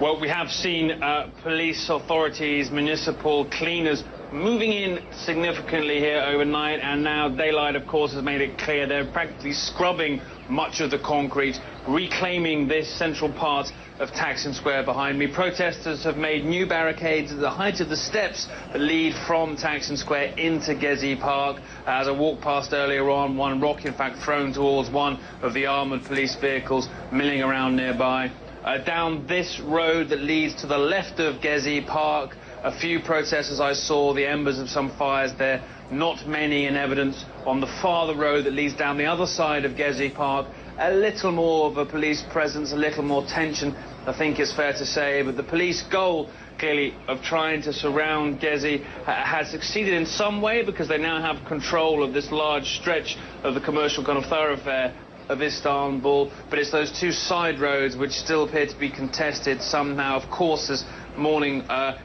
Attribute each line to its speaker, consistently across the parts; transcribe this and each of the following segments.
Speaker 1: Well, we have seen police authorities, municipal cleaners moving in significantly here overnight, and now daylight, of course, has made it clear they're practically scrubbing much of the concrete, reclaiming this central part of Taksim Square behind me. Protesters have made new barricades at the height of the steps that lead from Taksim Square into Gezi Park. As I walked past earlier on, one rock, in fact, thrown towards one of the armoured police vehicles milling around nearby. Down this road that leads to the left of Gezi Park, a few protesters I saw, the embers of some fires there, not many in evidence. On the farther road that leads down the other side of Gezi Park, a little more of a police presence, a little more tension, I think it's fair to say. But the police goal, clearly, of trying to surround Gezi has succeeded in some way, because they now have control of this large stretch of the commercial kind of thoroughfare of Istanbul. But it's those two side roads which still appear to be contested somehow. Of course, as morning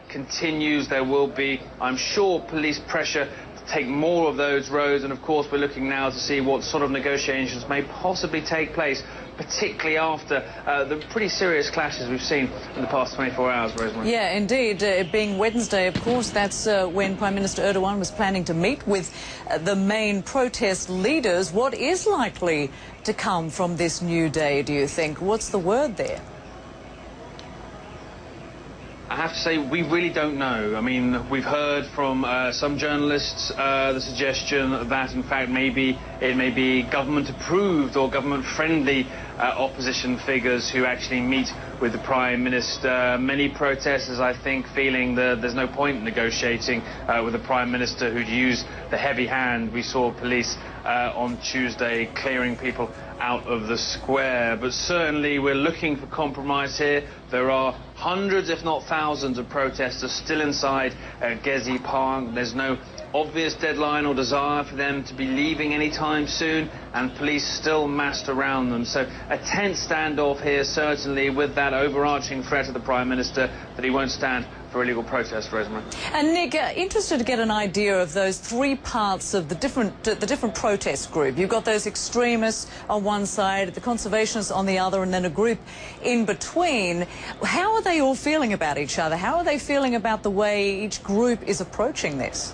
Speaker 1: continues, there will be, I'm sure, police pressure to take more of those roads. And of course, we're looking now to see what sort of negotiations may possibly take place, particularly after the pretty serious clashes we've seen in the past 24 hours, Rosemary.
Speaker 2: Yeah, indeed. It being Wednesday, of course, that's when Prime Minister Erdogan was planning to meet with the main protest leaders. What is likely to come from this new day, do you think? What's the word there?
Speaker 1: I have to say, we really don't know. I mean, we've heard from some journalists the suggestion that, in fact, maybe it may be government-approved or government-friendly opposition figures who actually meet with the Prime Minister. Many protesters, I think, feeling that there's no point in negotiating with the Prime Minister who'd use the heavy hand. We saw police on Tuesday clearing people out of the square. But certainly we're looking for compromise here. There are hundreds, if not thousands, of protesters still inside Gezi Park. There's no obvious deadline or desire for them to be leaving anytime soon, and police still massed around them. So a tense standoff here, certainly, with that overarching threat of the Prime Minister that he won't stand for illegal protest, Rosemary.
Speaker 2: And Nick, interested to get an idea of those three parts of the different protest group. You've got those extremists on one side, the conservationists on the other, and then a group in between. How are they all feeling about each other? How are they feeling about the way each group is approaching this?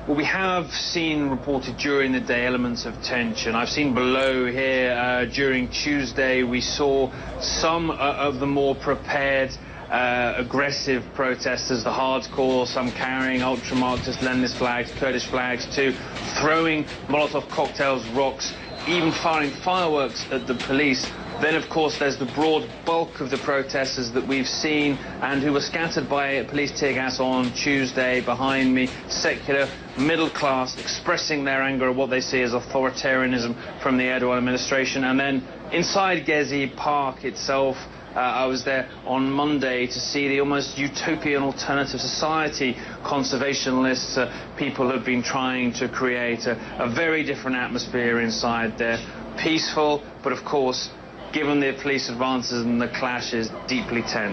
Speaker 1: Well, we have seen reported during the day elements of tension. I've seen below here during Tuesday we saw some of the more prepared, aggressive protesters, the hardcore, some carrying ultra-Marxist Leninist flags, Kurdish flags too, throwing Molotov cocktails, rocks, even firing fireworks at the police. Then, of course, there's the broad bulk of the protesters that we've seen and who were scattered by police tear gas on Tuesday behind me, secular, middle class, expressing their anger at what they see as authoritarianism from the Erdogan administration. And then inside Gezi Park itself, I was there on Monday to see the almost utopian alternative society conservationists, people have been trying to create a very different atmosphere inside there. Peaceful, but of course, given the police advances and the clashes, deeply tense.